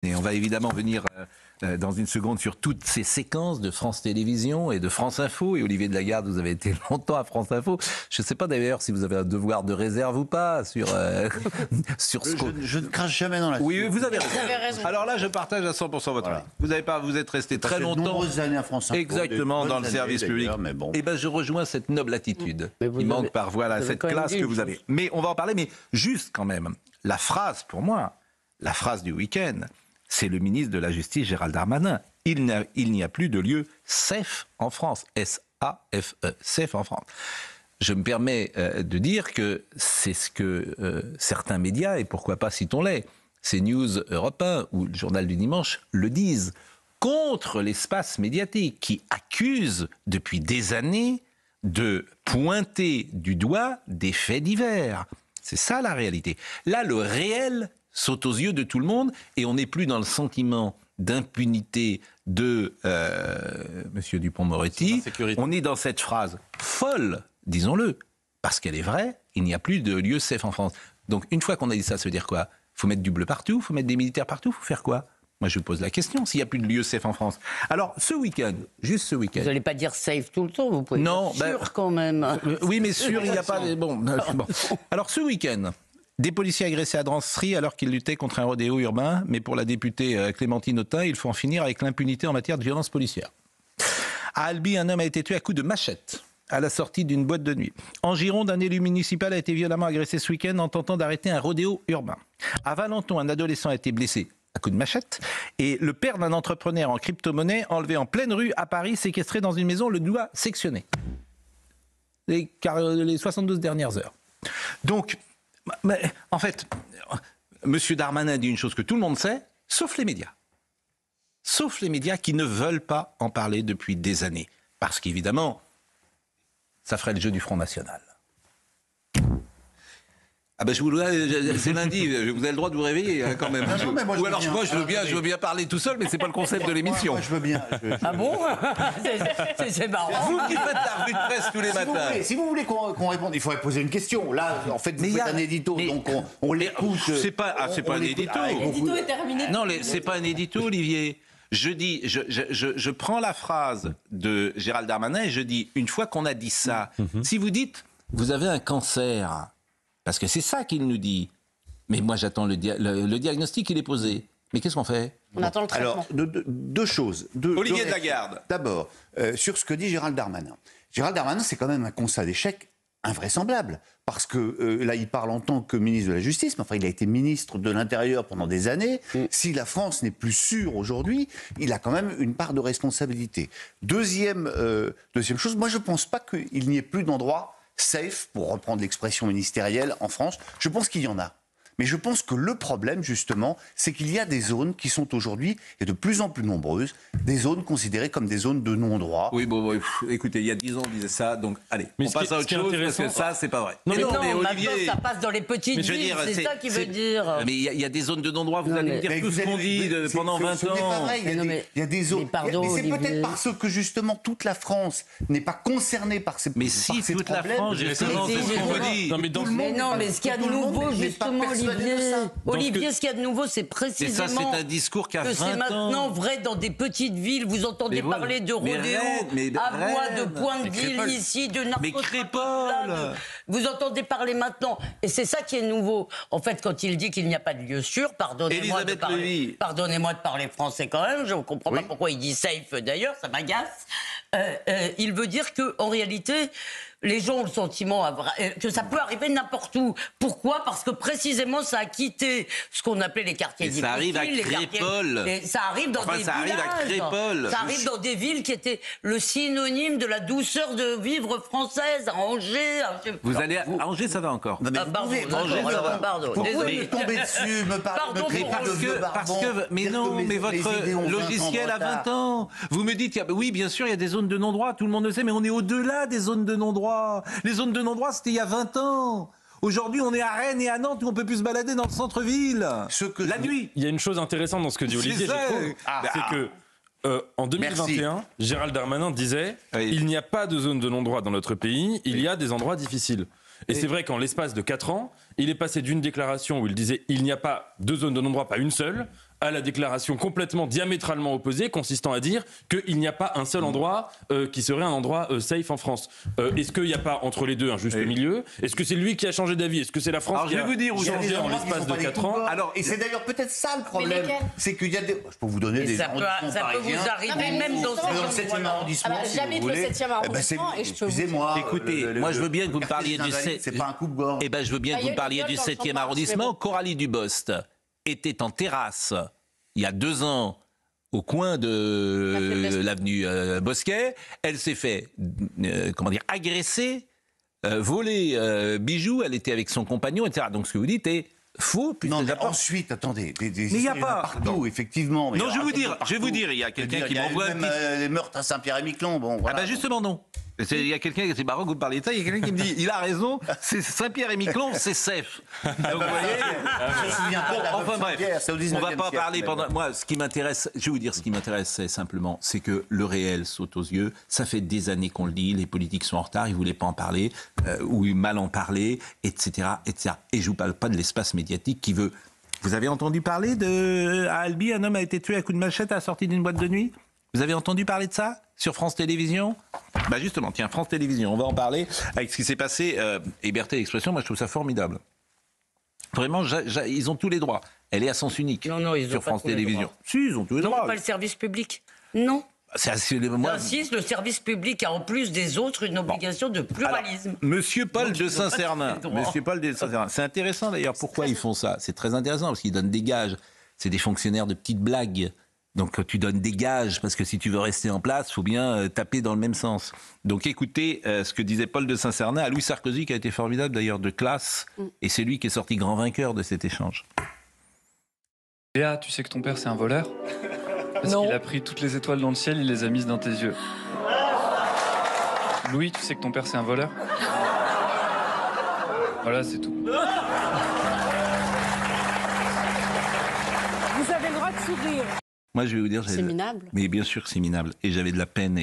Et on va évidemment venir dans une seconde sur toutes ces séquences de France Télévisions et de France Info. Et Olivier de Lagarde, vous avez été longtemps à France Info. Je ne sais pas d'ailleurs si vous avez un devoir de réserve ou pas sur sur ce je ne crache jamais dans la soupe. Oui, vous avez raison. Alors là, je partage à 100% votre avis. Vous êtes resté très longtemps. De nombreuses années à France Info. Exactement, dans le service public. Mais bon. Et ben, je rejoins cette noble attitude. Il manque par cette classe que vous avez. Mais on va en parler. Mais juste quand même, la phrase pour moi, la phrase du week-end. C'est le ministre de la Justice, Gérald Darmanin. Il n'y a plus de lieu safe en France. S-A-F-E, safe en France. Je me permets de dire que c'est ce que certains médias, et pourquoi pas citons-les, CNews, Europe 1 ou le Journal du Dimanche, le disent, contre l'espace médiatique qui accuse depuis des années de pointer du doigt des faits divers. C'est ça la réalité. Là, le réel saute aux yeux de tout le monde et on n'est plus dans le sentiment d'impunité de Monsieur Dupond-Moretti. On est dans cette phrase folle, disons-le, parce qu'elle est vraie, il n'y a plus de lieu safe en France. Donc une fois qu'on a dit ça, ça veut dire quoi ? Il faut mettre du bleu partout, il faut mettre des militaires partout, il faut faire quoi ? Moi, je vous pose la question, s'il n'y a plus de lieu safe en France. Alors, ce week-end, juste ce week-end... Vous n'allez pas dire safe tout le temps, vous pouvez dire sûr quand même. Oui, mais sûr, il n'y a pas... Bon. Alors, ce week-end... Des policiers agressés à Drancy alors qu'ils luttaient contre un rodéo urbain. Mais pour la députée Clémentine Autain, il faut en finir avec l'impunité en matière de violence policière. À Albi, un homme a été tué à coups de machette à la sortie d'une boîte de nuit. En Gironde, un élu municipal a été violemment agressé ce week-end en tentant d'arrêter un rodéo urbain. À Valenton, un adolescent a été blessé à coups de machette. Et le père d'un entrepreneur en crypto-monnaie enlevé en pleine rue à Paris, séquestré dans une maison, le doigt sectionné. Les 72 dernières heures. Donc... Mais en fait, M. Darmanin dit une chose que tout le monde sait, sauf les médias. Sauf les médias qui ne veulent pas en parler depuis des années. Parce qu'évidemment, ça ferait le jeu du Front National. Ah ben c'est lundi, vous avez le droit de vous réveiller quand même. Non, moi, ou alors moi je veux bien parler tout seul, mais c'est pas le concept de l'émission. Moi je veux bien. Ah bon? C'est marrant. Vous qui faites la revue de presse tous les matins. Si vous voulez qu'on réponde, il faudrait poser une question. Là, en fait, vous faites un édito, donc on l'écoute. C'est pas un édito. L'édito est terminé. Non, c'est pas un édito, Olivier. Je dis, je prends la phrase de Gérald Darmanin et je dis, une fois qu'on a dit ça, si vous dites, vous avez un cancer, parce que c'est ça qu'il nous dit, mais moi j'attends le diagnostic, il est posé. Mais qu'est-ce qu'on fait ? On attend le traitement. Alors, deux choses. Olivier de Lagarde. D'abord, sur ce que dit Gérald Darmanin. Gérald Darmanin, c'est quand même un constat d'échec invraisemblable. Parce que là, il parle en tant que ministre de la Justice, mais enfin, il a été ministre de l'Intérieur pendant des années. Si la France n'est plus sûre aujourd'hui, il a quand même une part de responsabilité. Deuxième chose, moi, je ne pense pas qu'il n'y ait plus d'endroit safe, pour reprendre l'expression ministérielle, en France. Je pense qu'il y en a. Mais je pense que le problème, justement, c'est qu'il y a des zones qui sont aujourd'hui, et de plus en plus nombreuses, des zones considérées comme des zones de non-droit. Oui, bon, écoutez, il y a 10 ans, on disait ça, donc allez, on passe à autre chose, parce que ça, c'est pas vrai. Non, mais Olivier, maintenant, ça passe dans les petites villes, c'est ça qu'il veut dire. Mais il y a des zones de non-droit, vous allez me dire tout ce qu'on dit pendant 20 ans. Ce n'est pas vrai, il y a des zones. Pardon, mais c'est Olivier. peut-être parce que, justement, toute la France n'est pas concernée par ces problèmes. Mais si, toute la France, justement, c'est ce qu'on vous dit. Mais non, mais ce qu'il y a de nouveau, justement, Olivier, ce qu'il y a de nouveau, c'est précisément... Et ça, c'est un discours qui a 20 ans. Que c'est maintenant vrai dans des petites villes. Vous entendez parler de rodéo à voix de Pointe-Ville, ici, de narcotrafic. Vous entendez parler maintenant. Et c'est ça qui est nouveau. En fait, quand il dit qu'il n'y a pas de lieu sûr, pardonnez-moi de parler français quand même, je ne comprends pas pourquoi il dit safe d'ailleurs, ça m'agace. Il veut dire qu'en réalité... Les gens ont le sentiment que ça peut arriver n'importe où. Pourquoi ? Parce que précisément, ça a quitté ce qu'on appelait les quartiers difficiles. Ça arrive à Crépol. Ça arrive dans des villages. Ça arrive dans des villes qui étaient le synonyme de la douceur de vivre française. À Angers. Vous allez à Angers, ça va encore. Pardon. Pourquoi me tomber dessus, me parler de Crépol, de vieux barbons, mais votre logiciel a 20 ans. Vous me dites, oui, bien sûr, il y a des zones de non-droit, tout le monde le sait, mais on est au-delà des zones de non-droit. Les zones de non-droit, c'était il y a 20 ans. Aujourd'hui, on est à Rennes et à Nantes où on peut plus se balader dans le centre-ville. La nuit. Il y a une chose intéressante dans ce que dit Olivier, c'est que en 2021, Gérald Darmanin disait il n'y a pas de zone de non-droit dans notre pays, il y a des endroits difficiles. Et c'est vrai qu'en l'espace de 4 ans, il est passé d'une déclaration où il disait il n'y a pas de zone de non-droit, pas une seule, à la déclaration complètement diamétralement opposée, consistant à dire qu'il n'y a pas un seul endroit qui serait un endroit safe en France. Est-ce qu'il n'y a pas entre les deux un juste milieu? Est-ce que c'est lui qui a changé d'avis? Est-ce que c'est la France qui a changé en l'espace de 4 ans? Alors, et c'est d'ailleurs peut-être ça le problème. C'est qu'il y a des... Je peux vous donner des arrondissements ça peut vous arriver même dans le 7e arrondissement. J'habite le 7e arrondissement et je peux excusez-moi. Écoutez, moi je veux bien que vous me parliez du... C'est pas un coup de bord. Eh ben, je veux bien que vous me parliez du 7e arrondissement. Coralie Dubost était en terrasse il y a 2 ans au coin de l'avenue Bosquet. Elle s'est fait agresser, voler bijoux. Elle était avec son compagnon, etc. Donc ce que vous dites est faux. Non, mais ensuite, attendez, mais il n'y a pas partout, effectivement. Non, je vais vous dire, il y a quelqu'un qui m'envoie les meurtres à Saint-Pierre-et-Miquelon. Bon, voilà. Ah ben justement non. Il y a quelqu'un, c'est marrant que vous parliez de ça, il y a quelqu'un qui me dit, il a raison, c'est Saint-Pierre-et-Miquelon, c'est safe. Donc vous voyez, je me souviens pas. Enfin bref, on va pas en parler pendant. Moi, ce qui m'intéresse, je vais vous dire, ce qui m'intéresse, c'est simplement, c'est que le réel saute aux yeux. Ça fait des années qu'on le dit, les politiques sont en retard, ils voulaient pas en parler, ou mal en parler, etc., etc. Et je vous parle pas de l'espace médiatique qui veut. Vous avez entendu parler à Albi, un homme a été tué à coups de machette à la sortie d'une boîte de nuit? Vous avez entendu parler de ça sur France Télévisions? Bah justement, tiens, France Télévisions, on va en parler avec ce qui s'est passé. Liberté d'expression, moi je trouve ça formidable. Vraiment, ils ont tous les droits. Elle est à sens unique sur France Télévisions. Si, ils ont tous les droits. Non, pas le service public. Non. Moi, j'insiste, le service public a en plus des autres une obligation de pluralisme. Alors, Monsieur Paul de Saint-Cernin, c'est intéressant d'ailleurs pourquoi ils font ça. C'est très intéressant parce qu'ils donnent des gages. C'est des fonctionnaires de petites blagues. Donc tu donnes des gages, parce que si tu veux rester en place, il faut bien taper dans le même sens. Donc écoutez ce que disait Paul de Saint-Cernin à Louis Sarkozy, qui a été formidable d'ailleurs de classe, et c'est lui qui est sorti grand vainqueur de cet échange. Léa, tu sais que ton père c'est un voleur? Parce qu'il a pris toutes les étoiles dans le ciel, il les a mises dans tes yeux. Louis, tu sais que ton père c'est un voleur? Voilà, c'est tout. Vous avez le droit de sourire. Moi, je vais vous dire... C'est minable. Mais bien sûr que c'est minable. Et j'avais de la peine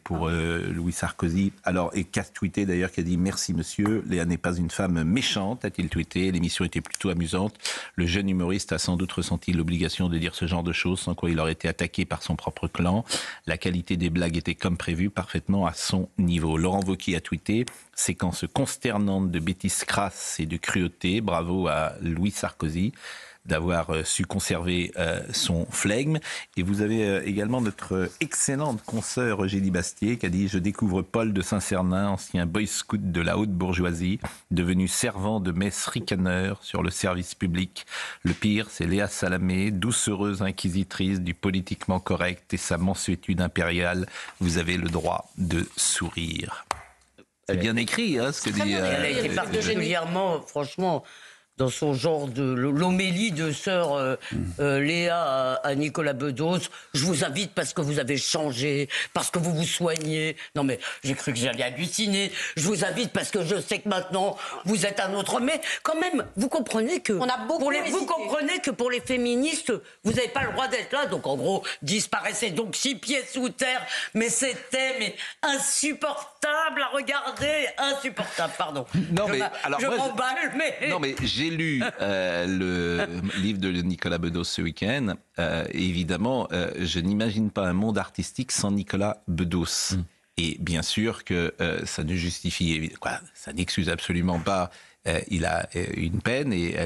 pour Louis Sarkozy. Alors, et qu'a tweeté d'ailleurs, qui a dit « Merci monsieur, Léa n'est pas une femme méchante », a-t-il tweeté. L'émission était plutôt amusante. Le jeune humoriste a sans doute ressenti l'obligation de dire ce genre de choses, sans quoi il aurait été attaqué par son propre clan. La qualité des blagues était comme prévu, parfaitement à son niveau. Laurent Wauquiez a tweeté « Séquence consternante de bêtises crasses et de cruauté. Bravo à Louis Sarkozy d'avoir su conserver son flegme. » Et vous avez également notre excellente consoeur Eugénie Bastier qui a dit « Je découvre Paul de Saint-Cernin, ancien boy scout de la haute bourgeoisie, devenu servant de messe ricaneur sur le service public. Le pire, c'est Léa Salamé, doucereuse inquisitrice du politiquement correct et sa mansuétude impériale. Vous avez le droit de sourire. » C'est bien écrit, hein, ce que dit... Elle a été particulièrement, franchement... dans son genre de l'homélie de sœur Léa à Nicolas Bedos. Je vous invite parce que vous avez changé, parce que vous vous soignez. Non mais j'ai cru que j'allais halluciner. Je vous invite parce que je sais que maintenant vous êtes un autre. Mais quand même, vous comprenez que vous comprenez que pour les féministes, vous n'avez pas le droit d'être là. Donc en gros, disparaissez donc 6 pieds sous terre. Mais c'était insupportable à regarder, insupportable. Pardon. Non mais alors je m'emballe, mais non mais j'ai lu le livre de Nicolas Bedos ce week-end. Et évidemment, je n'imagine pas un monde artistique sans Nicolas Bedos. Et bien sûr que ça ne justifie, ça n'excuse absolument pas. Il a une peine et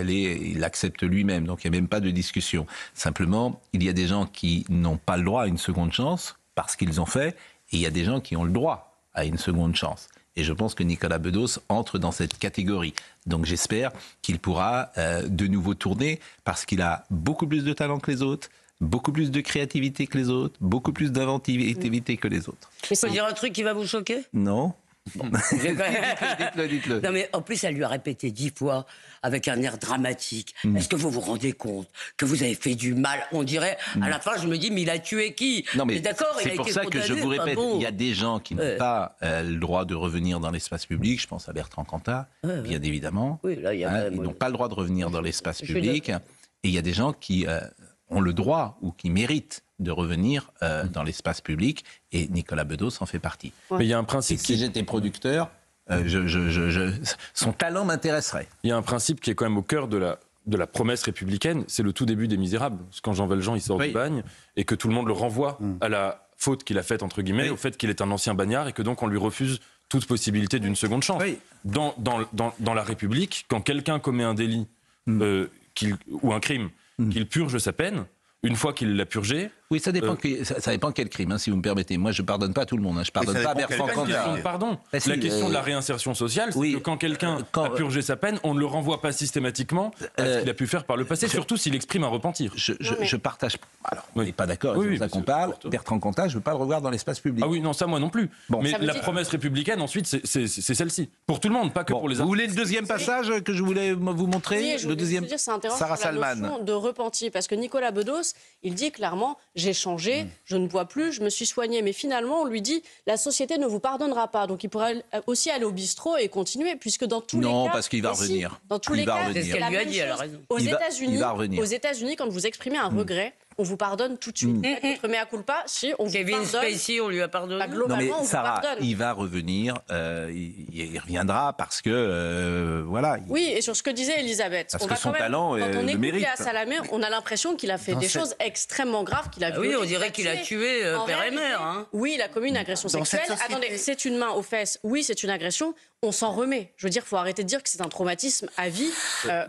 il l'accepte lui-même. Donc il n'y a même pas de discussion. Simplement, il y a des gens qui n'ont pas le droit à une seconde chance parce qu'ils ont fait. Et il y a des gens qui ont le droit à une seconde chance. Et je pense que Nicolas Bedos entre dans cette catégorie. Donc j'espère qu'il pourra de nouveau tourner parce qu'il a beaucoup plus de talent que les autres, beaucoup plus de créativité que les autres, beaucoup plus d'inventivité que les autres. Je peux dire un truc qui va vous choquer ? Non. Dites-le. Non mais en plus elle lui a répété 10 fois avec un air dramatique. Est-ce que vous vous rendez compte que vous avez fait du mal ? On dirait à la fin je me dis mais il a tué qui ? Non mais d'accord, c'est pour ça que je vous répète, il y a des gens qui n'ont pas le droit de revenir dans l'espace public. Je pense à Bertrand Cantat, bien évidemment. Oui, là, ils n'ont pas le droit de revenir dans l'espace public. Et il y a des gens qui ont le droit ou qui méritent de revenir dans l'espace public, et Nicolas Bedos en fait partie. Mais il y a un principe. Si j'étais producteur, son talent m'intéresserait. Il y a un principe qui est quand même au cœur de de la promesse républicaine, c'est le tout début des Misérables. C'est quand Jean Valjean il sort du bagne et que tout le monde le renvoie à la faute qu'il a faite, entre guillemets, au fait qu'il est un ancien bagnard et que donc on lui refuse toute possibilité d'une seconde chance. Dans la République, quand quelqu'un commet un délit ou un crime, qu'il purge sa peine, une fois qu'il l'a purgé... Oui, ça dépend quel crime, hein, si vous me permettez. Moi, je pardonne pas à tout le monde. Hein. Je pardonne pas à Bertrand Cantat. Pardon. La question de la réincertion sociale, c'est que quand quelqu'un a purgé sa peine, on ne le renvoie pas systématiquement à ce qu'il a pu faire par le passé, surtout s'il exprime un repentir. Je partage... Alors, on n'est pas d'accord, c'est pour ça qu'on parle. Bertrand Cantat, je ne veux pas le revoir dans l'espace public. Ah oui, non, ça, moi non plus. Bon. Mais la promesse républicaine, ensuite, c'est celle-ci. Pour tout le monde, pas que pour les artistes. Vous voulez le deuxième passage que je voulais vous montrer? Le deuxième, c'est intéressant, Sarah Salman. De repenti, parce que Nicolas Bedos, il dit clairement, j'ai changé, je ne bois plus, je me suis soigné. Mais finalement, on lui dit, la société ne vous pardonnera pas. Donc il pourrait aussi aller au bistrot et continuer, puisque dans tous les cas... Non, parce qu'il va revenir. Dans tous les cas, c'est ce qu'elle lui a dit, elle a raison. Aux États-Unis, quand vous exprimez un regret, on vous pardonne tout de suite. Votre mea culpa, si on vous pardonne... Kevin Spacey, on lui a pardonné. Globalement, non mais on Sarah, vous pardonne. il va revenir, il reviendra parce que, voilà... Oui, et sur ce que disait Elisabeth, parce que son talent quand on écoute mérite. Léa Salamé, on a l'impression qu'il a fait des choses extrêmement graves, qu'il a violé. Oui, on dirait qu'il a tué père et mère. Hein. Oui, il a commis une agression sexuelle. Attendez, c'est une main aux fesses, oui, c'est une agression. On s'en remet. Je veux dire, il faut arrêter de dire que c'est un traumatisme à vie,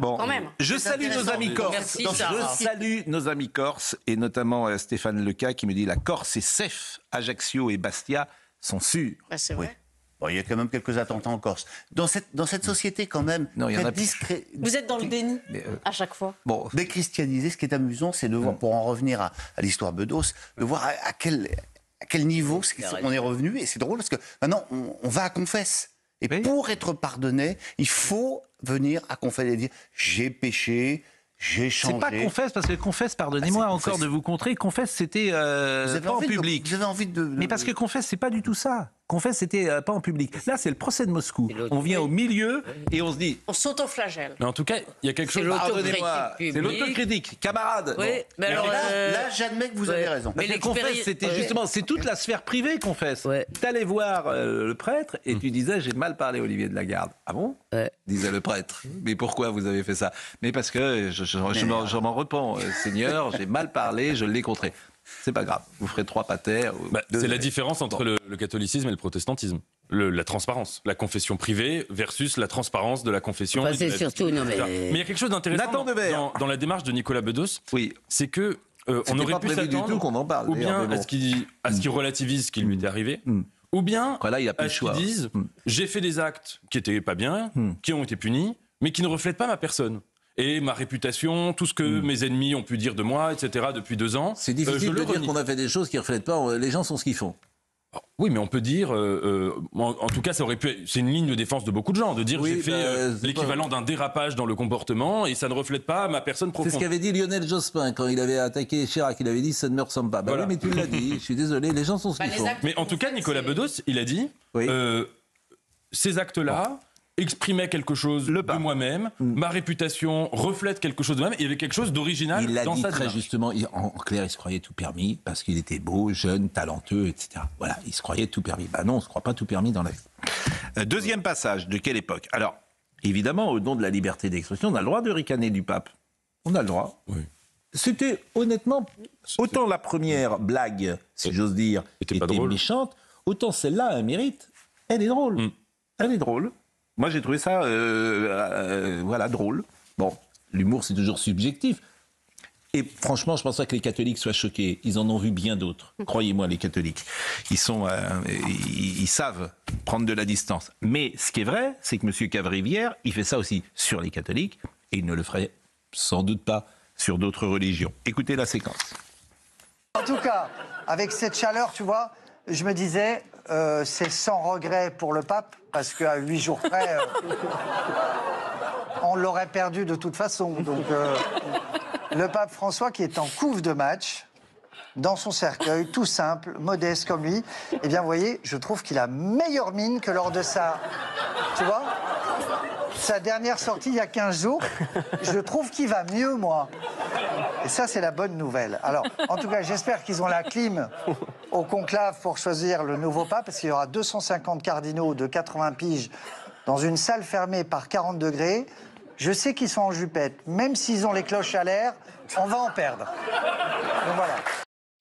quand même. Je salue nos amis corses. Merci, je salue nos amis corses, et notamment Stéphane Leca qui me dit la Corse et Cef, Ajaccio et Bastia sont sûrs. Bah, c'est vrai. Oui. Bon, il y a quand même quelques attentats en Corse. Dans cette société, quand même, non, il y en a vous êtes dans le déni à chaque fois. Bon, déchristianiser, ce qui est amusant, c'est de voir, pour en revenir à l'histoire Bedos, de voir à quel niveau on est revenu. Et c'est drôle parce que maintenant, on va à confesse. Et pour être pardonné, il faut venir à confesse et dire j'ai péché, j'ai changé. C'est pas confesse, parce que confesse, pardonnez-moi encore de vous contrer, confesse c'était pas en public. Vous avez envie de... Mais parce que confesse, c'est pas du tout ça. Confesse, c'était pas en public. Là, c'est le procès de Moscou. On vient au milieu et on se dit... On s'autoflagelle. Mais en tout cas, il y a quelque chose... Pardonnez-moi, c'est l'autocritique, camarade. Oui, mais alors, là, j'admets que vous avez raison. Mais les confesses, c'était justement, c'est toute la sphère privée, confesse. T'allais voir le prêtre et tu disais, j'ai mal parlé Olivier de Lagarde. Ah bon? Disait le prêtre. Mais pourquoi vous avez fait ça? Mais parce que je m'en repens, Seigneur, j'ai mal parlé, je l'ai contré. C'est pas grave, vous ferez 3 patères. C'est la différence entre le catholicisme et le protestantisme. La transparence, la confession privée versus la transparence de la confession. Enfin, c'est surtout, non mais... Mais il y a quelque chose d'intéressant dans la démarche de Nicolas Bedos, c'est que on aurait pu s'attendre qu'on en parle, ou bien à ce qu'il relativise ce qui lui était arrivé, ou bien là, il a à ce qu'il dise j'ai fait des actes qui étaient pas bien, qui ont été punis, mais qui ne reflètent pas ma personne. Et ma réputation, tout ce que mes ennemis ont pu dire de moi, etc., depuis 2 ans. C'est difficile de dire qu'on a fait des choses qui ne reflètent pas. Les gens sont ce qu'ils font. Oui, mais on peut dire, en tout cas, ça aurait pu. C'est une ligne de défense de beaucoup de gens, de dire j'ai fait l'équivalent d'un dérapage dans le comportement et ça ne reflète pas ma personne profonde. C'est ce qu'avait dit Lionel Jospin quand il avait attaqué Chirac. Il avait dit ça ne me ressemble pas. Voilà. Oui, mais tu l'as dit. Je suis désolé, les gens sont ce qu'ils font. Mais en tout cas, Nicolas Bedos, il a dit ces actes-là. Exprimait quelque chose de moi-même, ma réputation reflète quelque chose de moi-même, il y avait quelque chose d'original dans sa démarche. Il l'a dit très justement, en clair, il se croyait tout permis, parce qu'il était beau, jeune, talentueux, etc. Voilà, il se croyait tout permis. Non, on ne se croit pas tout permis dans la vie. Deuxième passage, de quelle époque? Alors, évidemment, au nom de la liberté d'expression, on a le droit de ricaner du pape. On a le droit. Oui. C'était, honnêtement, autant la première blague, si j'ose dire, était méchante, autant celle-là a un mérite. Elle est drôle. Elle est drôle. Moi, j'ai trouvé ça, drôle. Bon, l'humour, c'est toujours subjectif. Et franchement, je pense pas que les catholiques soient choqués. Ils en ont vu bien d'autres. Croyez-moi, les catholiques. Ils savent prendre de la distance. Mais ce qui est vrai, c'est que M. Cavrivière, il fait ça aussi sur les catholiques, et il ne le ferait sans doute pas sur d'autres religions. Écoutez la séquence. En tout cas, avec cette chaleur, tu vois, je me disais... c'est sans regret pour le pape, parce qu'à 8 jours près, on l'aurait perdu de toute façon. Donc, le pape François, qui est en couve de match, dans son cercueil, tout simple, modeste comme lui, eh bien, vous voyez, je trouve qu'il a meilleure mine que lors de sa... Tu vois ? Sa dernière sortie, il y a 15 jours, je trouve qu'il va mieux, moi. Et ça, c'est la bonne nouvelle. Alors, en tout cas, j'espère qu'ils ont la clim au conclave pour choisir le nouveau pape, parce qu'il y aura 250 cardinaux de 80 piges dans une salle fermée par 40 degrés. je sais qu'ils sont en jupette. Même s'ils ont les cloches à l'air, on va en perdre. Donc voilà.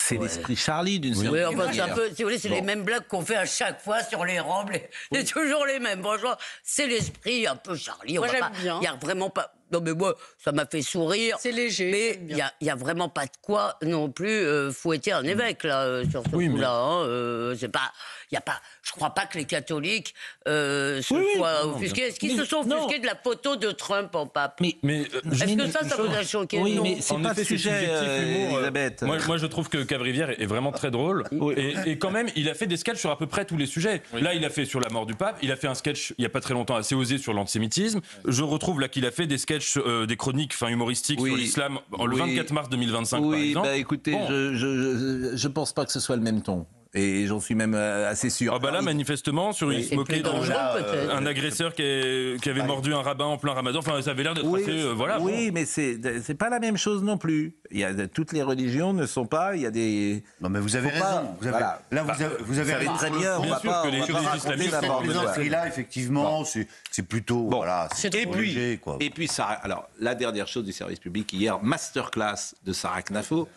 C'est l'esprit Charlie d'une certaine manière. manière. C'est un peu, si vous voulez, c'est les mêmes blagues qu'on fait à chaque fois sur les robes. C'est toujours les mêmes. Bonjour, c'est l'esprit un peu Charlie. Moi, j'aime bien. Il n'y a vraiment pas... Non, mais moi, ça m'a fait sourire. C'est léger. Mais il n'y a vraiment pas de quoi non plus fouetter un évêque, là, sur ce coup-là. C'est pas... Il y a pas, je ne crois pas que les catholiques soient offusqués. Est-ce qu'ils se sont offusqués de la photo de Trump en pape? Est-ce que ça vous a choqué? Oui, mais c'est pas le sujet, Elisabeth. Moi, je trouve que Cabrivière est vraiment très drôle. Et quand même, il a fait des sketchs sur à peu près tous les sujets. Là, il a fait sur la mort du pape. Il a fait un sketch, il n'y a pas très longtemps, assez osé sur l'antisémitisme. Je retrouve là qu'il a fait des sketchs, des chroniques humoristiques sur l'islam le 24 mars 2025, par exemple. Oui, écoutez, je pense pas que ce soit le même ton. Et j'en suis même assez sûr. Ah bah là, manifestement, il se moquait d'un agresseur qui avait mordu un rabbin en plein ramadan. Enfin, ça avait l'air d'être assez... Oui, mais c'est pas la même chose non plus. Toutes les religions ne sont pas... Il y a des... Non, mais vous avez raison. Là, vous avez raison. Très bien, bien sûr que les islamistes... Là, effectivement, c'est plutôt... Bon. Voilà, et puis, Sarah, alors, la dernière chose du service public, hier, masterclass de Sarah Knafo.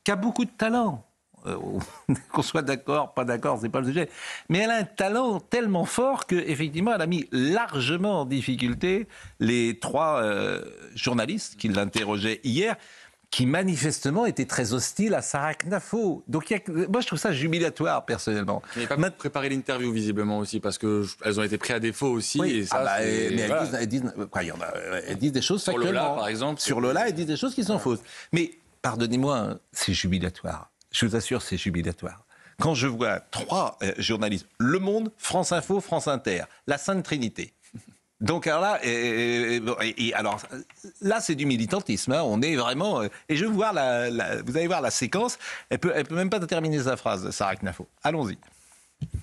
Qui a beaucoup de talent. Qu'on soit d'accord, pas d'accord, c'est pas le sujet. Mais elle a un talent tellement fort qu'effectivement, elle a mis largement en difficulté les 3 journalistes qui l'interrogeaient hier, qui manifestement étaient très hostiles à Sarah Knafo. Donc moi, je trouve ça jubilatoire, personnellement. Vous n'avez pas préparé l'interview, visiblement, aussi, parce qu'elles ont été prises à défaut aussi. Oui. Et ça, mais elles disent des choses factuellement. Sur Lola, par exemple. Sur Lola, elles disent des choses qui sont fausses. Mais, pardonnez-moi, c'est jubilatoire. Je vous assure, c'est jubilatoire. Quand je vois 3 journalistes, Le Monde, France Info, France Inter, la Sainte Trinité. Donc alors là, c'est du militantisme. Hein. On est vraiment. Et je vais voir vous allez voir la séquence. Elle peut même pas terminer sa phrase, Sarah Knafo. Allons-y.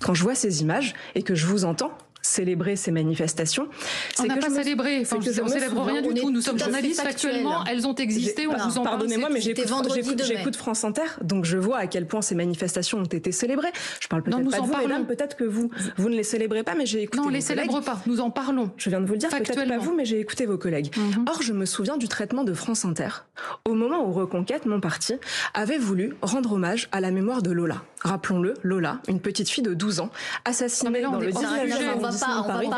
Quand je vois ces images et que je vous entends célébrer ces manifestations, on n'a pas célébré. On ne célèbre rien du tout. Nous sommes journalistes actuellement. Elles ont existé. On vous en parle. Pardonnez-moi, mais j'écoute France Inter, donc je vois à quel point ces manifestations ont été célébrées. Je parle peut-être pas de vous, mesdames, peut-être que vous ne les célébrez pas, mais j'ai écouté vos collègues. Non, on ne les célèbre pas. Nous en parlons. Je viens de vous le dire, peut-être pas vous, mais j'ai écouté vos collègues. Or, je me souviens du traitement de France Inter au moment où Reconquête, mon parti, avait voulu rendre hommage à la mémoire de Lola. Rappelons-le, Lola, une petite fille de 12 ans, assassinée dans le 19e arrondissement de Paris.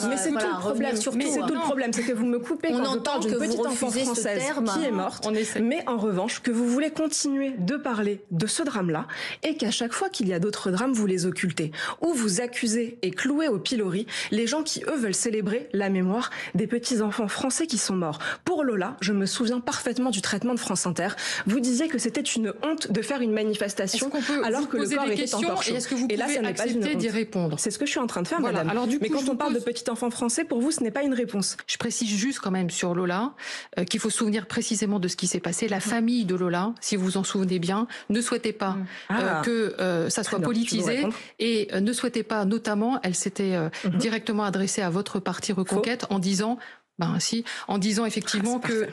Mais c'est tout le problème. C'est tout le problème, c'est que vous me coupez quand je parle d'une petite enfant française qui est morte, mais en revanche que vous voulez continuer de parler de ce drame-là et qu'à chaque fois qu'il y a d'autres drames, vous les occultez. Ou vous accusez et clouez au pilori les gens qui, eux, veulent célébrer la mémoire des petits-enfants français qui sont morts. Pour Lola, je me souviens parfaitement du traitement de France Inter. Vous disiez que c'était une honte de faire une manifestation alors que le corps était encore chaud. Et là, ça n'est pas une honte. Répondre. C'est ce que je suis en train de faire, madame. Alors, mais quand on parle de petits enfants français, pour vous, ce n'est pas une réponse. Je précise juste quand même sur Lola qu'il faut se souvenir précisément de ce qui s'est passé. La famille de Lola, si vous vous en souvenez bien, ne souhaitait pas que ça soit politisé et ne souhaitait pas, notamment, elle s'était directement adressée à votre parti Reconquête en disant effectivement que...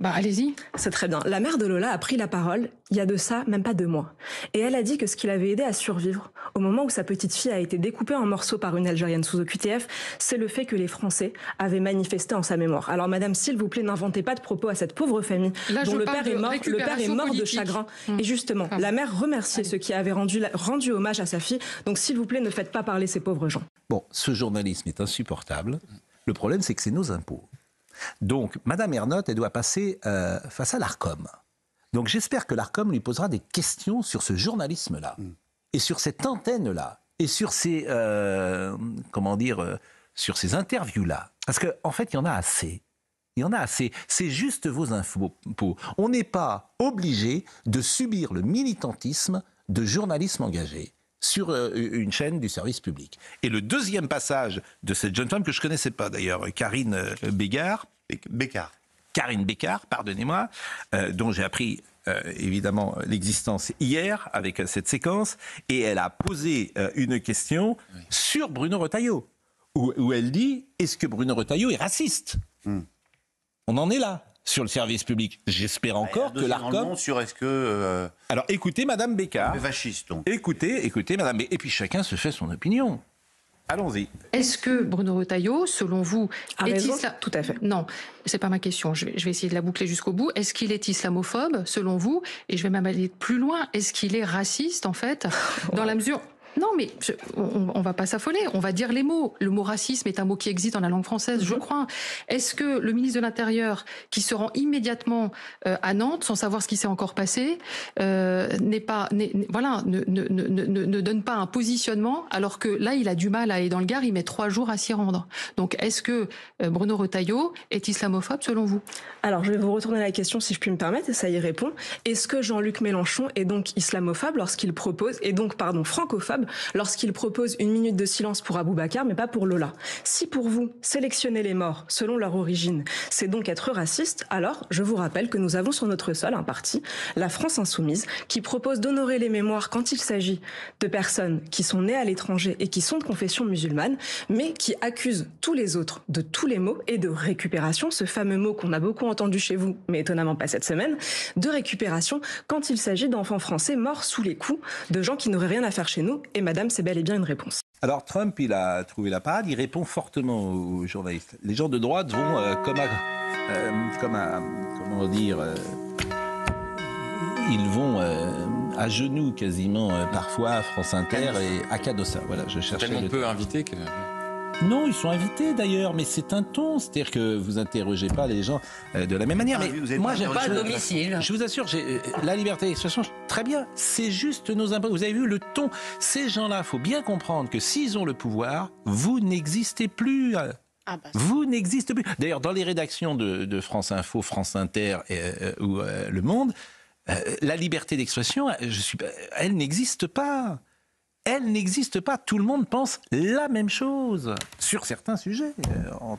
allez-y. C'est très bien. La mère de Lola a pris la parole il y a de ça même pas 2 mois. Et elle a dit que ce qui l'avait aidé à survivre au moment où sa petite fille a été découpée en morceaux par une Algérienne sous OQTF, c'est le fait que les Français avaient manifesté en sa mémoire. Alors madame, s'il vous plaît, n'inventez pas de propos à cette pauvre famille dont le père est mort de chagrin. Et justement, la mère remerciait ceux qui avaient rendu hommage à sa fille. Donc s'il vous plaît, ne faites pas parler ces pauvres gens. Bon, ce journalisme est insupportable. Le problème, c'est que c'est nos impôts. Donc, Madame Ernotte, elle doit passer face à l'Arcom. Donc, j'espère que l'Arcom lui posera des questions sur ce journalisme-là, et sur cette antenne-là, et sur ces, sur ces interviews-là. Parce qu'en fait, il y en a assez. Il y en a assez. C'est juste vos infos. On n'est pas obligé de subir le militantisme de journalisme engagé sur une chaîne du service public. Et le deuxième passage de cette jeune femme, que je ne connaissais pas d'ailleurs, Karine Bécard, pardonnez-moi, dont j'ai appris évidemment l'existence hier avec cette séquence, et elle a posé une question sur Bruno Retailleau, où elle dit, est-ce que Bruno Retailleau est raciste ? On en est là. Sur le service public, j'espère encore que l'Arcom... sur est-ce que... Alors écoutez Madame Bécard. Fasciste, donc. Écoutez Madame Bécard. Et puis chacun se fait son opinion. Allons-y. Est-ce que Bruno Retailleau, selon vous, Tout à fait. Non, c'est pas ma question. Je vais essayer de la boucler jusqu'au bout. Est-ce qu'il est islamophobe, selon vous? Et je vais même aller plus loin. Est-ce qu'il est raciste, en fait, dans la mesure... Non, mais on va pas s'affoler. On va dire les mots. Le mot racisme est un mot qui existe dans la langue française, je crois. Est-ce que le ministre de l'Intérieur, qui se rend immédiatement à Nantes, sans savoir ce qui s'est encore passé, ne donne pas un positionnement, alors que là, il a du mal à aller dans le Gard, il met 3 jours à s'y rendre. Donc, est-ce que Bruno Retailleau est islamophobe, selon vous? Alors, je vais vous retourner la question, si je puis me permettre, et ça y répond. Est-ce que Jean-Luc Mélenchon est donc islamophobe lorsqu'il propose, francophobe, lorsqu'il propose 1 minute de silence pour Aboubacar, mais pas pour Lola? Si pour vous, sélectionner les morts selon leur origine, c'est donc être raciste, alors je vous rappelle que nous avons sur notre sol un parti, la France Insoumise, qui propose d'honorer les mémoires quand il s'agit de personnes qui sont nées à l'étranger et qui sont de confession musulmane, mais qui accusent tous les autres de tous les maux et de récupération, ce fameux mot qu'on a beaucoup entendu chez vous, mais étonnamment pas cette semaine, de récupération quand il s'agit d'enfants français morts sous les coups de gens qui n'auraient rien à faire chez nous. Et madame, c'est bel et bien une réponse. Alors Trump, il a trouvé la parade, il répond fortement aux journalistes. Les gens de droite vont ils vont à genoux quasiment parfois, France Inter et à Cadossa. Voilà, je cherchais. Tellement peu invités que... Non, ils sont invités d'ailleurs, mais c'est un ton. C'est-à-dire que vous interrogez pas les gens de la même manière. Mais moi, j'aime pas le domicile. Je vous assure, la liberté d'expression, très bien. C'est juste nos impôts. Vous avez vu le ton. Ces gens-là, faut bien comprendre que s'ils ont le pouvoir, vous n'existez plus. Vous n'existez plus. D'ailleurs, dans les rédactions de France Info, France Inter ou Le Monde, la liberté d'expression, elle n'existe pas. Elle n'existe pas. Tout le monde pense la même chose sur certains sujets.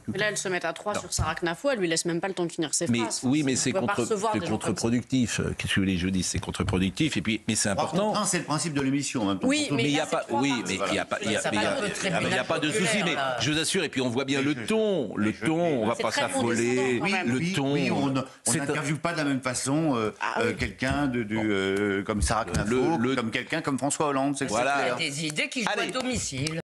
Mais là, elle se met à 3 sur Sarah Knafo, elle lui laisse même pas le temps de finir ses phrases. Oui, mais c'est contre-productif. Qu'est-ce que vous voulez que je dise? C'est contre-productif. Et puis, mais c'est important. C'est le principe de l'émission en même temps. Oui, mais il n'y a pas. Oui, mais il n'y a pas. Il n'y a pas de souci. Mais je vous assure. Et puis on voit bien le ton. Le ton. On ne va pas s'affoler. Le ton. Oui, on n'interviewe pas de la même façon quelqu'un comme Sarah Knafo, comme quelqu'un comme François Hollande. Voilà. Des idées qui jouent à domicile.